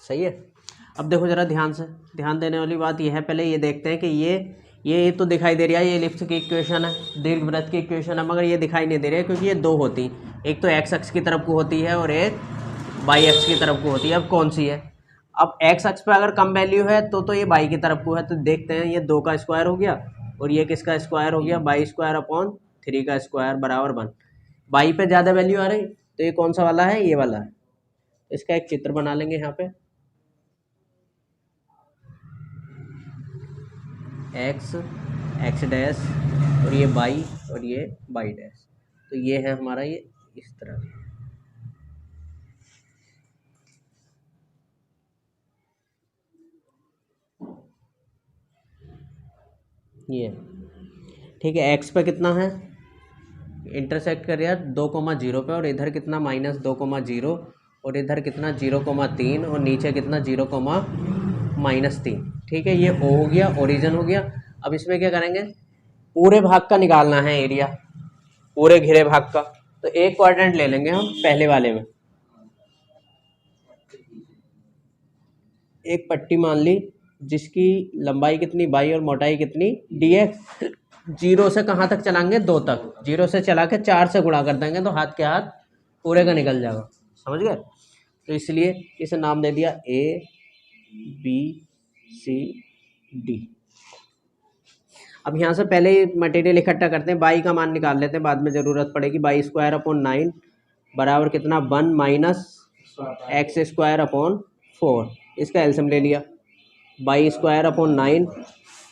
सही है। अब देखो जरा ध्यान देने वाली बात यह है, पहले ये देखते हैं कि ये तो दिखाई दे रहा है, ये एलिप्स की इक्वेशन है, दीर्घवृत्त की इक्वेशन है, मगर ये दिखाई नहीं दे रही है क्योंकि ये दो होती, एक तो एक्स अक्ष की तरफ को होती है और एक वाई अक्ष की तरफ को होती है। अब कौन सी है? अब एक्स अक्ष पे अगर कम वैल्यू है तो ये वाई की तरफ को है, तो देखते हैं, ये 2 का स्क्वायर हो गया और ये किसका स्क्वायर हो गया, वाई स्क्वायर अपॉन 3 का स्क्वायर बराबर 1। वाई पे ज़्यादा वैल्यू आ रही तो ये कौन सा वाला है, ये वाला है। इसका एक चित्र बना लेंगे यहाँ पे, एक्स एक्स डैश और ये वाई और ये वाई डैश, तो ये है हमारा ये इस तरह। ये ठीक है, एक्स पे कितना है, इंटरसेक्ट कर यार 2,0 पे, और इधर कितना -2,0 और इधर कितना 0,3 और नीचे कितना 0,-3। ठीक है, ये ओ हो गया, ओरिजिन हो गया। अब इसमें क्या करेंगे, पूरे भाग का निकालना है एरिया, पूरे घिरे भाग का। तो एक क्वाड्रेंट ले लेंगे हम पहले वाले में, एक पट्टी मान ली जिसकी लंबाई कितनी बाई और मोटाई कितनी dx। 0 से कहाँ तक चलाएंगे, 2 तक, 0 से चला के 4 से गुणा कर देंगे तो हाथ के हाथ पूरे का निकल जाएगा, समझ गए। तो इसलिए इसे नाम दे दिया ABCD। अब यहाँ से पहले ही मटेरियल इकट्ठा करते हैं, बाई का मान निकाल लेते हैं, बाद में ज़रूरत पड़ेगी। बाई स्क्वायर अपॉन 9 बराबर कितना 1 माइनस एक्स स्क्वायर अपॉन 4, इसका एलसीएम ले लिया। बाई स्क्वायर अपॉन 9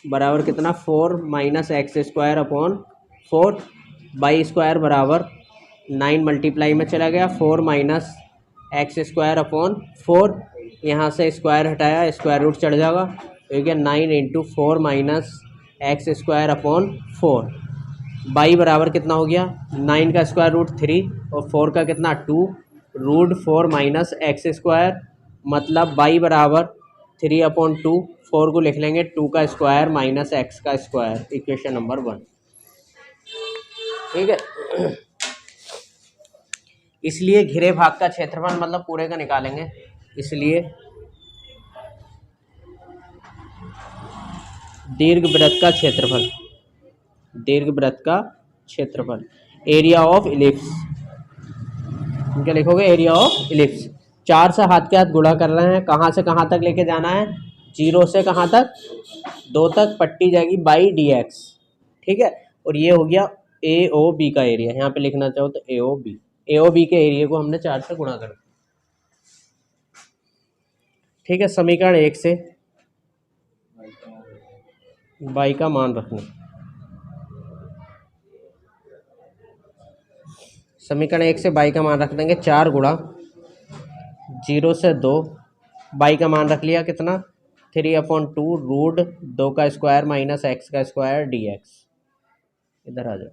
बराबर कितना 4 minus x square upon 4। By square बराबर 9 मल्टीप्लाई में चला गया, 4 माइनस एक्स स्क्वायर अपॉन 4, यहाँ से स्क्वायर हटाया, स्क्वायर रूट चढ़ जाएगा, तो ये 9 into 4 minus x square upon 4। By बराबर कितना हो गया, 9 का स्क्वायर रूट 3 और 4 का कितना 2, रूट 4 माइनस एक्स स्क्वायर, मतलब बाई बराबर 3/2। 4 को लिख लेंगे 2 का स्क्वायर माइनस एक्स का स्क्वायर, इक्वेशन नंबर 1। ठीक है, इसलिए घिरे भाग का क्षेत्रफल मतलब पूरे का निकालेंगे, इसलिए दीर्घवृत्त का क्षेत्रफल, दीर्घवृत्त का क्षेत्रफल, एरिया ऑफ इलिप्स, क्या लिखोगे, एरिया ऑफ इलिप्स। 4 से हाथ के हाथ गुणा कर रहे हैं, कहाँ से कहाँ तक लेके जाना है, 0 से कहाँ तक, 2 तक, पट्टी जाएगी बाई dx। ठीक है, और ये हो गया AOB का एरिया, यहाँ पे लिखना चाहो तो AOB के एरिया को हमने 4 से गुणा कर। ठीक है, समीकरण 1 से बाई का मान रखना, समीकरण 1 से बाई का मान रख देंगे 4 गुणा 0 से 2, बाई का मान रख लिया कितना 3/2 रूट 2 का स्क्वायर माइनस एक्स का स्क्वायर dx। इधर आ जाओ,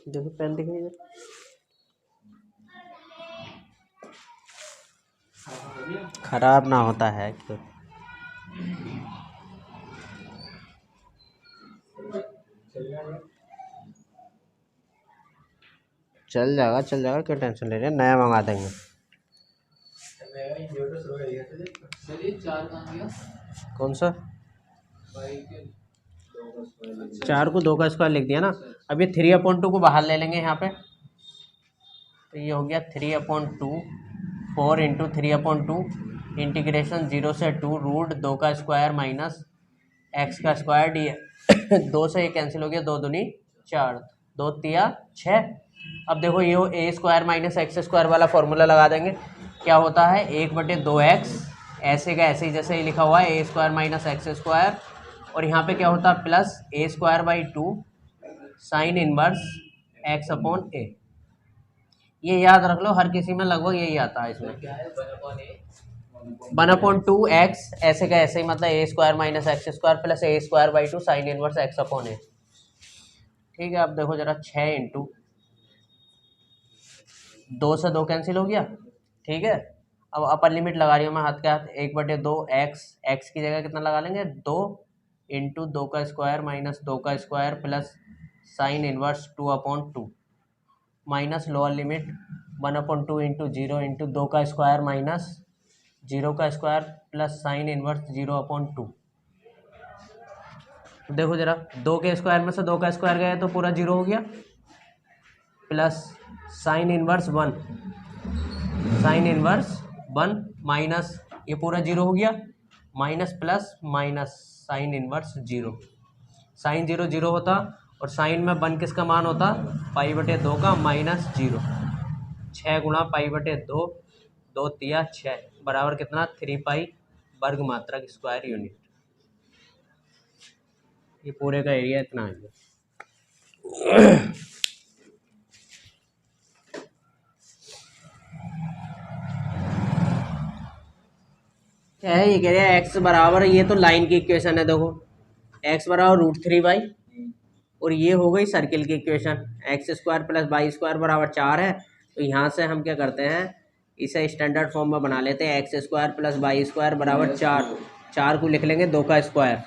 देखो पेन दिखाइए, खराब ना होता है क्यों, चल जाएगा क्यों टेंशन ले रहे हैं, नया मंगा देंगे। कौन सा, 4 को 2 का स्क्वायर लिख दिया ना। अब ये 3/2 को बाहर ले लेंगे यहाँ पे, तो ये हो गया 3/2, 4 इंटू 3/2 इंटीग्रेशन 0 से 2 रूट 2 का स्क्वायर माइनस एक्स का स्क्वायर डी। 2 से ये कैंसिल हो गया, 2 दूनी 4, 2 तिया 6। अब देखो ये ए स्क्वायर माइनस एक्स स्क्वायर वाला फॉर्मूला लगा देंगे, क्या होता है 1/2x, ऐसे का ऐसे ही जैसे ही लिखा हुआ है ए स्क्वायर माइनस एक्स स्क्वायर, और यहाँ पे क्या होता है plus a square by 2 sine inverse x upon a। ये याद रख लो, हर किसी में लगभग यही आता है। इसमें 1/2x ऐसे का ऐसे ही, मतलब a square minus x square plus a square by 2 sine inverse x upon a। ठीक है, अब देखो जरा, 6 इंटू 2 से 2 कैंसिल हो गया। ठीक है, अब अपर लिमिट लगा रही हूँ मैं हाथ के हाथ, 1/2 एक्स की जगह कितना लगा लेंगे 2 इंटू 2 का स्क्वायर माइनस 2 का square plus sine inverse 2/2 minus lower limit 1/2 into 0 into 2 का स्क्वायर माइनस 0 का स्क्वायर प्लस साइन इनवर्स 0/2। देखो जरा, 2 के स्क्वायर में से 2 का स्क्वायर गया तो पूरा 0 हो गया, प्लस साइन इनवर्स 1 माइनस ये पूरा 0 हो गया, minus plus minus sine inverse 0। Sine 0 0 होता, और साइन में 1 किसका मान होता, π/2 का माइनस 0। 6 गुणा π/2, 2 तिया 6 बराबर कितना 3π वर्ग मात्रक स्क्वायर यूनिट। ये पूरे का एरिया इतना है। क्या है, ये कह रहे हैं x बराबर, ये तो लाइन की इक्वेशन है, देखो x बराबर √3y, और ये हो गई सर्किल की equation, X square plus Y square बराबर 4 है। तो यहाँ से हम क्या करते हैं, इसे स्टैंडर्ड फॉर्म में बना लेते हैं, X square plus Y square बराबर 4, 4 को लिख लेंगे 2 का स्क्वायर।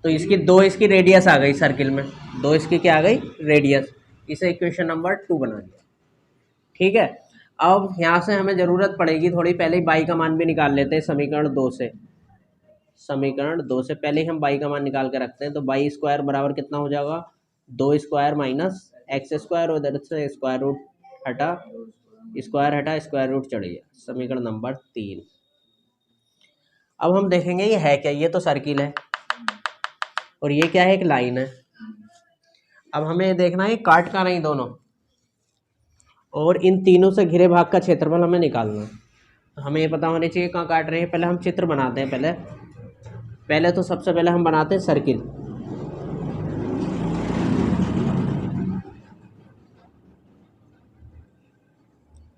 तो इसकी 2 इसकी रेडियस आ गई सर्किल में, 2 इसकी क्या आ गई रेडियस, इसे इक्वेशन नंबर 2 बना लिया। ठीक है, अब यहाँ से हमें ज़रूरत पड़ेगी थोड़ी, पहले ही बाई का मान भी निकाल लेते हैं समीकरण 2 से। समीकरण 2 से पहले ही हम बाई का मान निकाल के रखते हैं। तो बाई स्क्वायर बराबर कितना हो जाएगा, 2 स्क्वायर माइनस एक्स स्क्वायर, और इधर से स्क्वायर रूट हटा, स्क्वायर हटा, स्क्वायर रूट चढ़ गया, समीकरण नंबर 3। अब हम देखेंगे ये है क्या, ये तो सर्किल है और ये क्या है, एक लाइन है। अब हमें देखना है काट का नहीं दोनों, और इन तीनों से घिरे भाग का क्षेत्रफल हमें निकालना है। तो हमें ये पता होना चाहिए कहाँ काट रहे हैं। पहले हम चित्र बनाते हैं, पहले तो सबसे पहले हम बनाते हैं सर्किल।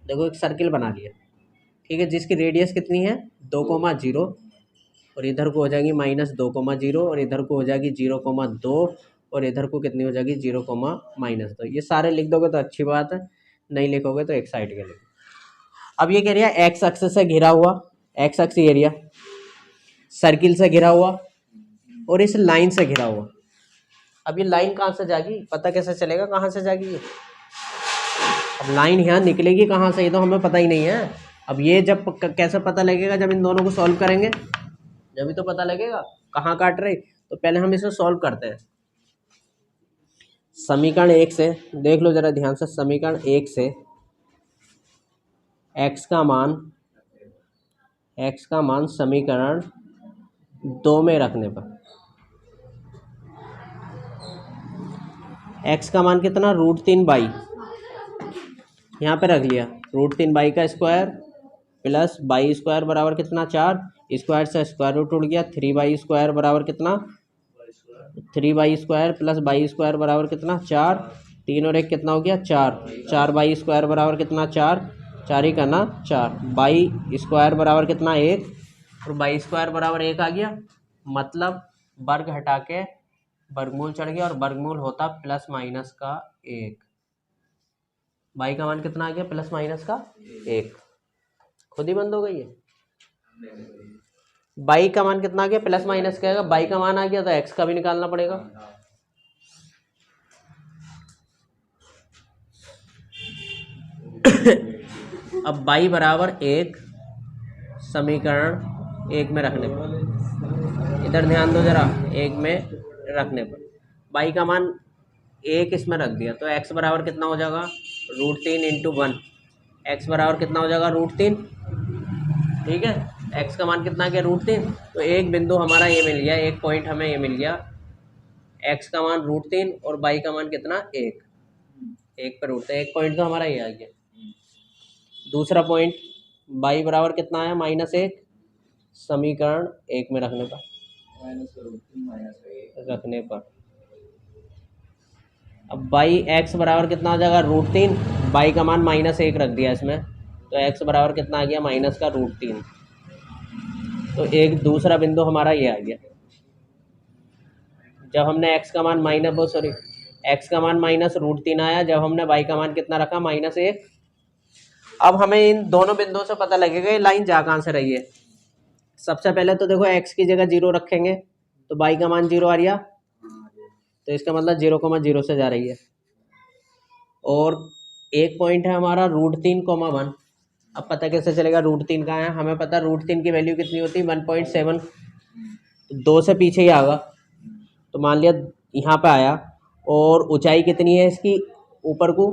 देखो एक सर्किल बना लिया, ठीक है, जिसकी रेडियस कितनी है 2,0, और इधर को हो जाएगी -2,0, और इधर को हो जाएगी 0,2, और इधर को कितनी हो जाएगी 0,-2। ये सारे लिख दोगे तो अच्छी बात है, नहीं लिखोगे तो एक साइड के लिखो। अब ये कह रही है एक्स अक्ष से घिरा हुआ, एक्स अक्ष एरिया सर्किल से घिरा हुआ और इस लाइन से घिरा हुआ। अब ये लाइन कहाँ से जाएगी, पता कैसे चलेगा कहाँ से जाएगी ये, अब लाइन यहाँ निकलेगी कहाँ से, ये तो हमें पता ही नहीं है। अब ये जब कैसे पता लगेगा, जब इन दोनों को सॉल्व करेंगे जब ही तो पता लगेगा कहाँ काट रहे। तो पहले हम इसे सॉल्व करते हैं। समीकरण 1 से देख लो जरा ध्यान से, समीकरण 1 से x का मान समीकरण 2 में रखने पर x का मान कितना √3y, यहाँ पे रख लिया, √3y का स्क्वायर प्लस y स्क्वायर बराबर कितना 4, स्क्वायर से स्क्वायर रूट उड़ गया, 3y स्क्वायर बराबर कितना 3y square plus y square बराबर कितना 4, 3 और 1 कितना हो गया 4, 4y स्क्वायर बराबर कितना 4, 4 ही करना 4, y स्क्वायर बराबर कितना 1, और y स्क्वायर बराबर 1 आ गया। मतलब वर्ग हटा के वर्गमूल चढ़ गया, और वर्गमूल होता प्लस माइनस का 1। y का मान कितना आ गया प्लस माइनस का 1, खुद ही बंद हो गई है। y का मान कितना आ गया प्लस माइनस का, y का मान आ गया तो x का भी निकालना पड़ेगा। अब y बराबर 1 समीकरण 1 में रखने पर, इधर ध्यान दो जरा, 1 में रखने पर y का मान 1 इसमें रख दिया, तो x बराबर कितना हो जाएगा √3 × 1, x बराबर कितना हो जाएगा √3। ठीक है, x का मान कितना गया √3, तो एक बिंदु हमारा ये मिल गया, एक पॉइंट हमें ये मिल गया, x का मान √3 और y का मान कितना 1, 1 पर उठते, एक पॉइंट तो हमारा ये आ गया। दूसरा पॉइंट y बराबर कितना आया -1 समीकरण 1 में रखने पर, अब y x बराबर कितना हो जाएगा √3, बाई का मान -1 रख दिया इसमें, तो एक्स बराबर कितना आ गया -√3। तो एक दूसरा बिंदु हमारा ये आ गया। जब हमने एक्स का मान एक्स का मान -√3 आया, जब हमने वाई का मान कितना रखा -1। अब हमें इन दोनों बिंदुओं से पता लगेगा ये लाइन जा कहाँ से रही है। सबसे पहले तो देखो एक्स की जगह 0 रखेंगे तो वाई का मान 0 आ रहा, तो इसका मतलब 0,0 से जा रही है। और एक पॉइंट है हमारा √3,1। अब पता कैसे चलेगा √3 कहाँ है? हमें पता √3 की वैल्यू कितनी होती है 1.7, तो 2 से पीछे ही आएगा। तो मान लिया यहाँ पे आया, और ऊंचाई कितनी है इसकी ऊपर को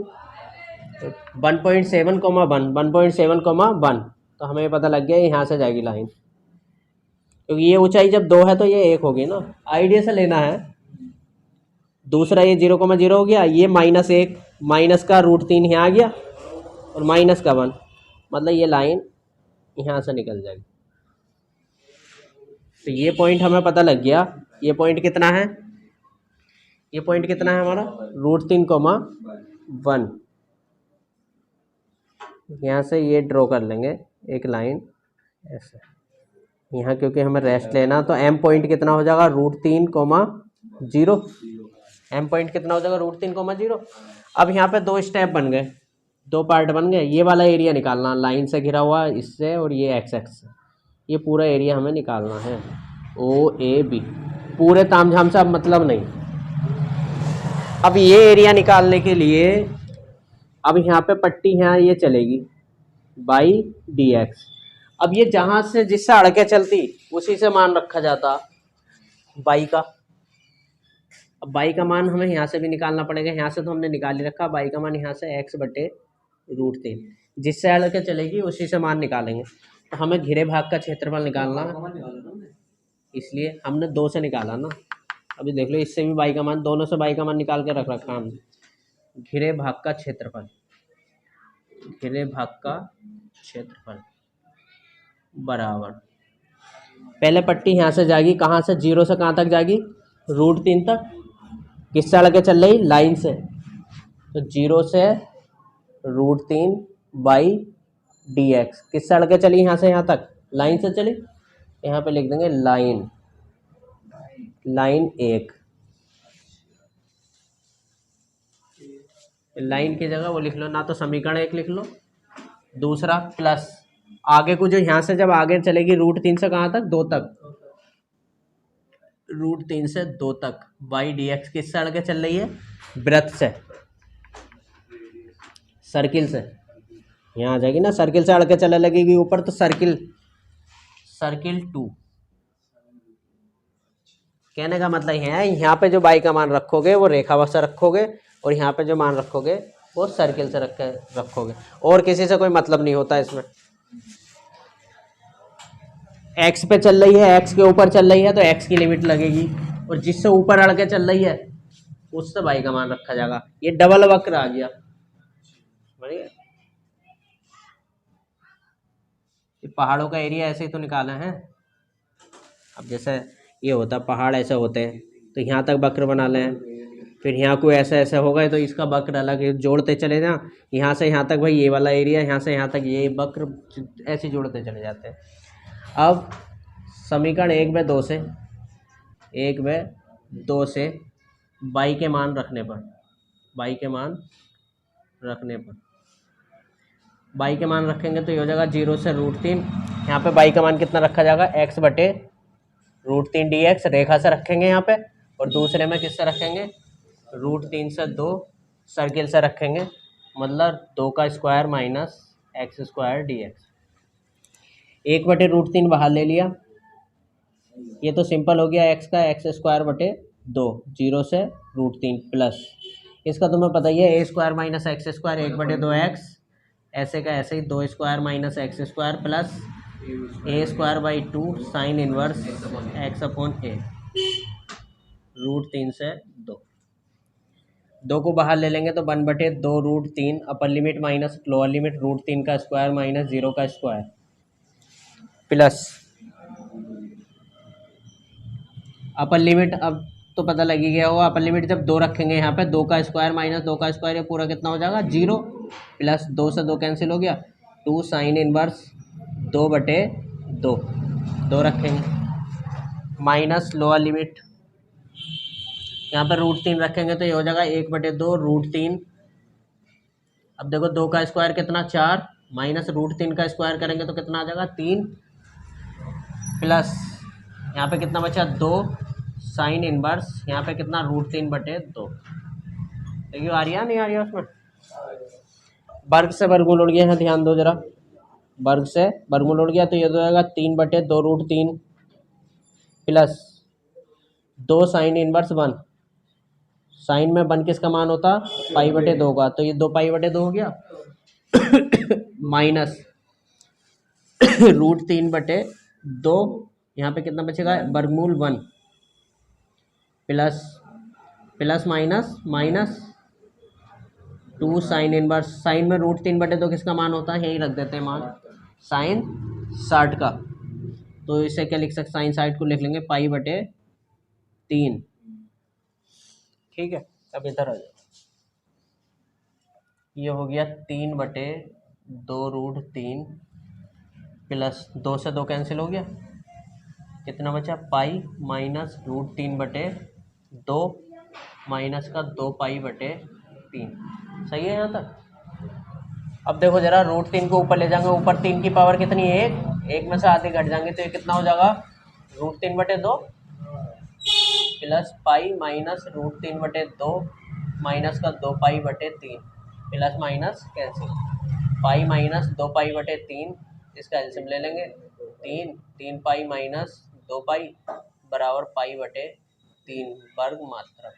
1.7,1, तो हमें पता लग गया यहाँ से जाएगी लाइन, क्योंकि ये ऊंचाई जब 2 है तो ये 1 होगी ना, आइडिया से लेना है। दूसरा ये 0,0 हो गया, ये -1 माइनस का √3 यहाँ आ गया और माइनस का 1, मतलब ये लाइन यहाँ से निकल जाएगी। तो ये पॉइंट हमें पता लग गया। ये पॉइंट कितना है? ये पॉइंट कितना है हमारा √3,1। यहाँ से ये ड्रॉ कर लेंगे एक लाइन ऐसे यहाँ, क्योंकि हमें रेस्ट लेना, तो एम पॉइंट कितना हो जाएगा √3,0। एम पॉइंट कितना हो जाएगा √3,0। अब यहाँ पे 2 स्टेप बन गए, 2 पार्ट बन गए। ये वाला एरिया निकालना, लाइन से घिरा हुआ इससे, और ये एक्स एक्स से, ये पूरा एरिया हमें निकालना है। OAB पूरे तामझाम से, अब मतलब नहीं। अब ये एरिया निकालने के लिए अब यहाँ पे पट्टी यहाँ ये चलेगी बाई dx। अब ये जहाँ से जिससे अड़के चलती उसी से मान रखा जाता बाई का। अब बाई का मान हमें यहाँ से भी निकालना पड़ेगा, यहाँ से तो हमने निकाल ही रखा। बाई का मान यहाँ से x/√3, जिससे अड़के चलेगी उसी से मान निकालेंगे। तो हमें घिरे भाग का क्षेत्रफल निकालना, इसलिए हमने 2 से निकाला ना। अभी देख लो, इससे भी बाई का मान, दोनों से बाई का मान निकाल के रख रखा हमने। घिरे भाग का क्षेत्रफल, घिरे भाग का क्षेत्रफल बराबर, पहले पट्टी यहाँ से जाएगी, कहाँ से? 0 से कहाँ तक जाएगी? √3 तक। किससे अड़के चल रही? लाइन से। तो 0 से √3 बाई dx किससे अड़के चली? यहाँ से यहाँ तक लाइन से चली। यहाँ पे लिख देंगे लाइन 1। लाइन की जगह वो लिख लो, ना तो समीकरण 1 लिख लो, दूसरा प्लस आगे को, जो यहाँ से जब आगे चलेगी √3 से कहाँ तक? 2 तक, √3 से 2 तक बाई dx किससे अड़के चल रही है? वृत्त से, सर्किल से। यहाँ आ जाएगी ना, सर्किल से अड़के चलने लगेगी ऊपर, तो सर्किल 2। कहने का मतलब है यहाँ पे जो बाई का मान रखोगे वो रेखावश से रखोगे, और यहाँ पे जो मान रखोगे वो सर्किल से रखोगे, और किसी से कोई मतलब नहीं होता इसमें। एक्स पे चल रही है, एक्स के ऊपर चल रही है, तो एक्स की लिमिट लगेगी, और जिससे ऊपर अड़ के चल रही है उससे बाई का मान रखा जाएगा। ये डबल वक्र आ गया, बढ़िया। ये पहाड़ों का एरिया ऐसे ही तो निकाला है। अब जैसे ये होता, पहाड़ ऐसे होते हैं, तो यहाँ तक वक्र बना लें, फिर यहाँ को ऐसा ऐसा होगा तो इसका वक्र अलग जोड़ते चले जा, यहाँ से यहाँ तक भाई ये वाला एरिया, यहाँ से यहाँ तक ये वक्र, ऐसे जोड़ते चले जाते हैं। अब समीकरण 1/2 से, 1/2 से बाई के मान रखने पर, बाई के मान रखेंगे तो ये हो जाएगा 0 से √3। यहाँ पे बाई का मान कितना रखा जाएगा? x/√3 dx रेखा से रखेंगे यहाँ पे, और दूसरे में किससे रखेंगे? √3 से 2 सर्किल से रखेंगे, मतलब 2 का स्क्वायर माइनस x² dx। 1/√3 बाहर ले लिया, ये तो सिंपल हो गया, x का x²/2, 0 से √3 प्लस इसका तुम्हें पता ही है a² माइनस x² 1/2x, ऐसे का ऐसे ही 2² minus x² plus a²/2 sine inverse x/a, √3 से 2 को बाहर ले लेंगे तो 1/2 √3 upper limit minus lower limit √3 का स्क्वायर माइनस 0 का स्क्वायर प्लस अपर लिमिट। अब तो पता लग ही गया होगा, अपर लिमिट जब 2 रखेंगे यहाँ पे, 2 का स्क्वायर माइनस 2 का स्क्वायर, ये पूरा कितना हो जाएगा? 0। प्लस 2 से 2 कैंसिल हो गया, 2 साइन इनवर्स 2/2, 2 रखेंगे माइनस लोअर लिमिट, यहाँ पर √3 रखेंगे तो ये हो जाएगा 1/2 √3। अब देखो 2 का स्क्वायर कितना 4, माइनस √3 का स्क्वायर करेंगे तो कितना आ जाएगा 3, प्लस यहाँ पे कितना बचा 2 साइन इनवर्स, यहाँ पे कितना √3/2। देखिए आ रही है नहीं आ रही है उसमें, वर्ग से वर्गमूल उड़ गया है, ध्यान दो जरा, वर्ग से वर्गमूल उड़ गया तो ये हो जाएगा 3/2 √3 प्लस 2 साइन इनवर्स 1, साइन में 1 किसका मान होता π/2 का, तो ये 2 π/2 हो गया माइनस √3/2, यहाँ पे कितना बचेगा वर्गमूल 1 plus plus minus minus 2 sine inverse, sine में √3/2 किसका मान होता है, यही रख देते हैं मान साइन 60 का, तो इसे क्या लिख सकते, साइन 60 को लिख लेंगे π/3। ठीक है, अब इधर आ जाओ, ये हो गया 3/2 √3 प्लस 2 से 2 कैंसिल हो गया, कितना बचा पाई माइनस √3/2 माइनस का 2 π/3। सही है यहाँ तक। अब देखो जरा √3 को ऊपर ले जाएंगे, ऊपर 3 की पावर कितनी है 1 में से आधे घट जाएंगे तो ये कितना हो जाएगा √3/2 प्लस पाई माइनस √3/2 माइनस का 2 π/3, plus minus cancel, pi minus 2 π/3, इसका एलसीएम ले लेंगे 3 पाई माइनस 2 पाई बराबर π/3 वर्ग मात्रा।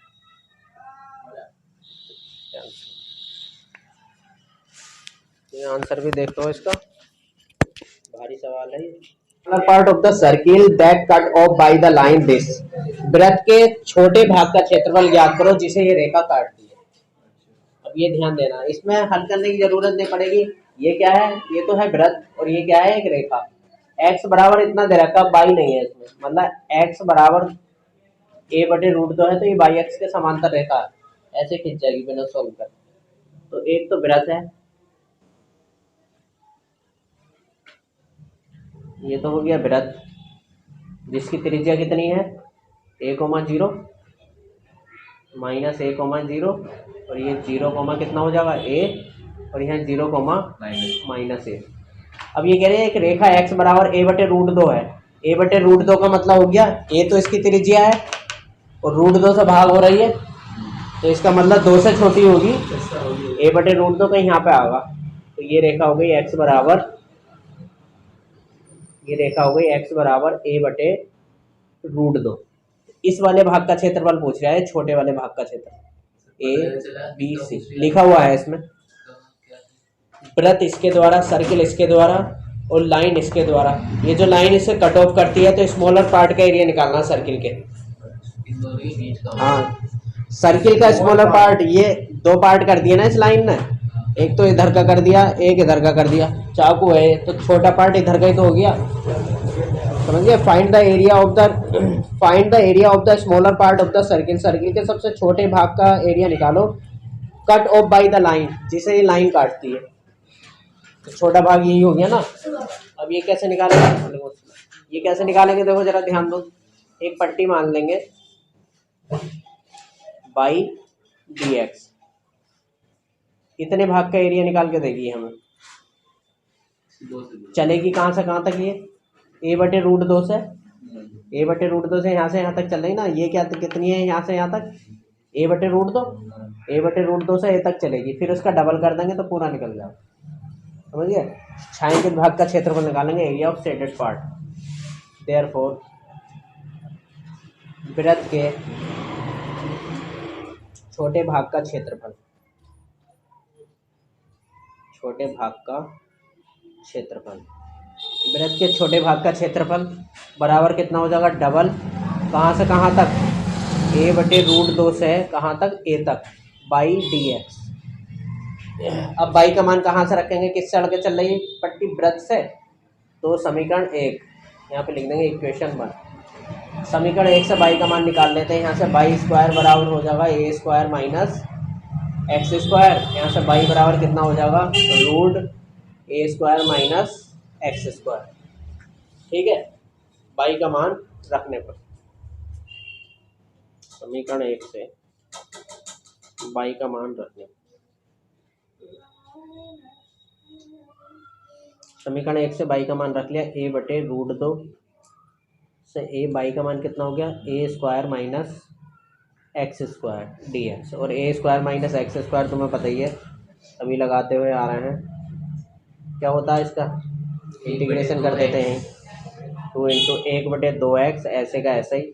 ये आंसर भी देख लो इसका, भारी सवाल है ये। Part of the circle that cut off by the line this, वृत्त के छोटे भाग का क्षेत्रफल ज्ञात करो जिसे ये रेखा काटती है। अब ये ध्यान देना, इसमें हल करने की जरूरत नहीं पड़ेगी, ये क्या है, ये तो है वृत्त और ये क्या है एक रेखा, x बराबर इतना दे रखा, बाई नहीं है इसमें, मतलब x बराबर a/√2 है तो ये बाई x के समांतर रेखा है, ऐसे खिंच जाएगी बिना सोल्व कर। तो एक तो वृत्त है, ये तो हो गया वृत्त जिसकी त्रिज्या कितनी है a,0 माइनस a,0 और ये 0, कितना हो जाएगा a और यहाँ 0, माइनस a। अब ये कह रहे हैं एक रेखा x बराबर a/√2 है, a/√2 का मतलब हो गया a तो इसकी त्रिज्या है और √2 से भाग हो रही है तो इसका मतलब 2 से छोटी होगी, a/√2 का यहाँ पे आएगा, तो ये रेखा हो गई x बराबर, ये रेखा हो गई x बराबर a/√2। इस वाले भाग का क्षेत्रफल पूछ रहा है, छोटे वाले भाग का क्षेत्रफल a,b,c लिखा हुआ है इसमें, वृत्त इसके द्वारा, सर्किल इसके द्वारा और लाइन इसके द्वारा, ये जो लाइन इसे कट ऑफ करती है तो स्मॉलर पार्ट का एरिया निकालना सर्किल के। हाँ, सर्किल का स्मॉलर पार्ट, ये 2 पार्ट कर दिए ना इस लाइन ने, एक तो इधर का कर दिया एक इधर का कर दिया, चाकू है तो छोटा पार्ट इधर का ही तो हो गया, समझिए। Find the area of the smaller part of the circle, circle के सबसे छोटे भाग का एरिया निकालो cut off by the line, जिसे ये लाइन काटती है, तो छोटा भाग यही हो गया ना। अब ये कैसे निकालेंगे, ये कैसे निकालेंगे देखो जरा ध्यान दो, एक पट्टी मान लेंगे बाई dx, इतने भाग का एरिया निकाल के देगी हमें, चलेगी कहाँ से कहाँ तक, ये a/√2 से, a/√2 से यहाँ तक चल रही ना, ये क्या कितनी है यहाँ से यहाँ तक a/√2 से a तक चलेगी, फिर उसका डबल कर देंगे तो पूरा निकल जाएगा, समझिए। छायांकित भाग का क्षेत्रफल निकालेंगे, area of shaded part. Therefore वृत्त के छोटे भाग का क्षेत्रफल, छोटे भाग का क्षेत्रफल, वृत्त के छोटे भाग का क्षेत्रफल बराबर कितना हो जाएगा डबल, कहाँ से कहाँ तक, a/√2 से कहाँ तक a तक, बाई dx। अब बाई का मान कहाँ से रखेंगे, किससे लड़के चल रही है पट्टी, वृत्त से, तो समीकरण 1 यहाँ पे लिख देंगे इक्वेशन 1, समीकरण 1 से बाई का मान निकाल लेते हैं, यहाँ से बाई स्क्वायर बराबर हो जाएगा a² माइनस एक्स स्क्वायर, यहाँ से बाई बराबर कितना हो जाएगा, root A square minus x square. ठीक है, बाई का मान रखने पर समीकरण 1 से बाई का मान रखने पर, समीकरण 1 से बाई का मान रख लिया, ए बटे रूट 2 से ए बाई का मान कितना हो गया, a square minus x square d x. और a square minus x square तुम्हें पता ही है, अभी लगाते हुए आ रहे हैं। क्या होता है इसका, इंटीग्रेशन कर देते हैं, 2 इंटू 1/2x ऐसे का ऐसा ही,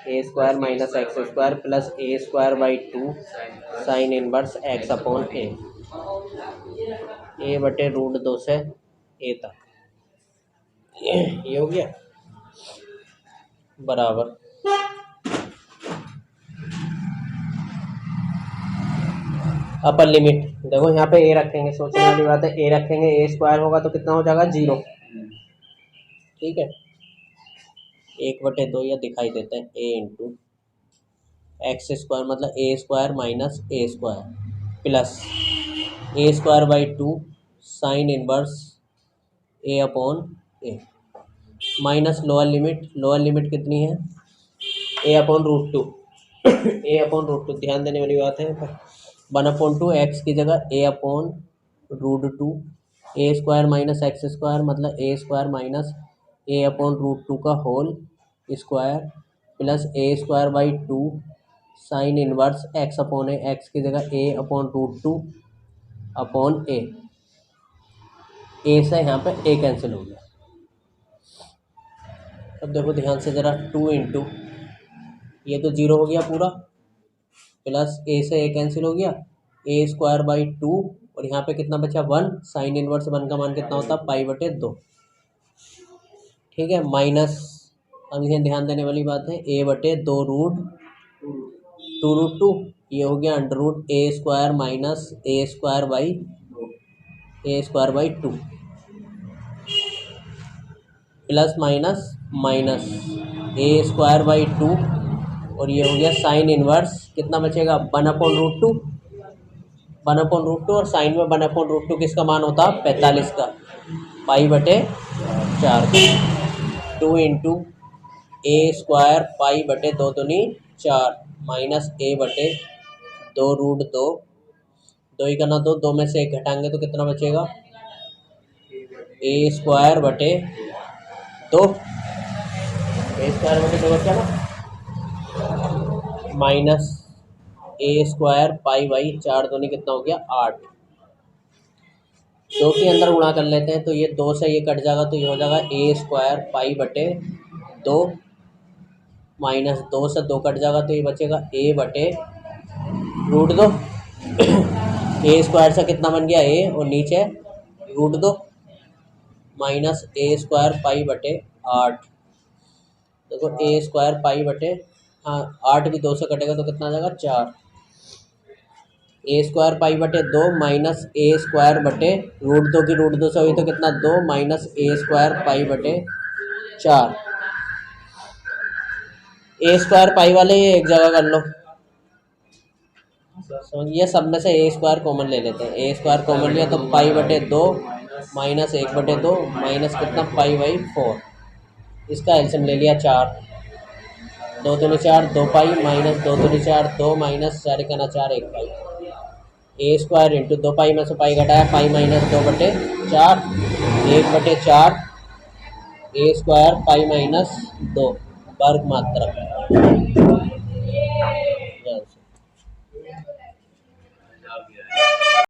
a square minus x square plus A square by 2 sine inverse x upon a बटे रूट 2 से ए तक, ये हो गया बराबर। अपर लिमिट देखो यहाँ पे ए रखेंगे, सोचने वाली बात है, ए रखेंगे, ए स्क्वायर होगा तो कितना हो जाएगा 0। ठीक है, 1/2 या दिखाई देता है ए इंटू एक्स स्क्वायर मतलब ए square minus A square plus A square by 2 sine inverse a upon a minus lower limit कितनी है, a upon root 2 a upon root 2, ध्यान देने वाली बात है, 1/2 एक्स की जगह A upon root 2, A square minus x square मतलब ए square minus A upon root 2 का whole square plus A square by 2 sine inverse x upon A, X की जगह A upon root 2 upon A से यहाँ पे ए cancel हो गया। अब देखो ध्यान से ज़रा, 2 इंटू ये तो 0 हो गया पूरा, प्लस ए से ए कैंसिल हो गया, ए स्क्वायर बाई 2 और यहाँ पे कितना बचा 1, साइन इनवर्स 1 का मान कितना होता है π/2। ठीक है, माइनस, अब इसे ध्यान देने वाली बात है, a/2 रूट 2√2, ये हो गया under root A square minus A square by 2 plus minus minus A square by 2 और ये हो गया साइन इनवर्स, कितना बचेगा 1/√2 और साइन में 1/√2 किसका मान होता है 45 का, π/4 का। 2 इंटू ए स्क्वायर π/2 दूनी 4 माइनस a/2 रूट 2, 2 ही करना 2 में से 1 घटाएंगे तो कितना बचेगा, ए स्क्वायर बटे 2, ए स्क्वायर बटे 2 बचा ना, माइनस ए स्क्वायर π/4 दूनी कितना हो गया 8, 2 के अंदर गुणा कर लेते हैं तो ये 2 से ये कट जाएगा तो ये हो जाएगा ए स्क्वायर π/2 माइनस 2 से 2 कट जाएगा तो ये बचेगा a बटे रूट 2। ए स्क्वायर से कितना बन गया a और नीचे रूट 2 माइनस ए स्क्वायर π/8, देखो ए स्क्वायर हाँ 8 भी 2 से कटेगा तो कितना आ जाएगा 4, ए स्क्वायर π/2 माइनस ए स्क्वायर बटे रूट 2 की रूट 2 से हुई तो कितना 2 माइनस ए स्क्वायर π/4, ए स्क्वायर पाई वाले ये एक जगह कर लो, समझिए सब में से ए स्क्वायर कॉमन ले लेते हैं, ए स्क्वायर कॉमन लिया तो π/2 माइनस 1/2 माइनस कितना π/4, इसका एलसीएम ले लिया 4, 2 दूनी 4 2 पाई माइनस 2 दूनी 4 2 माइनस 4 का ना 4 1 पाई, ए स्क्वायर इंटू 2 पाई में से पाई घटाया पाई माइनस 2/4 1/4 ए स्क्वायर पाई माइनस 2 वर्ग मात्रा।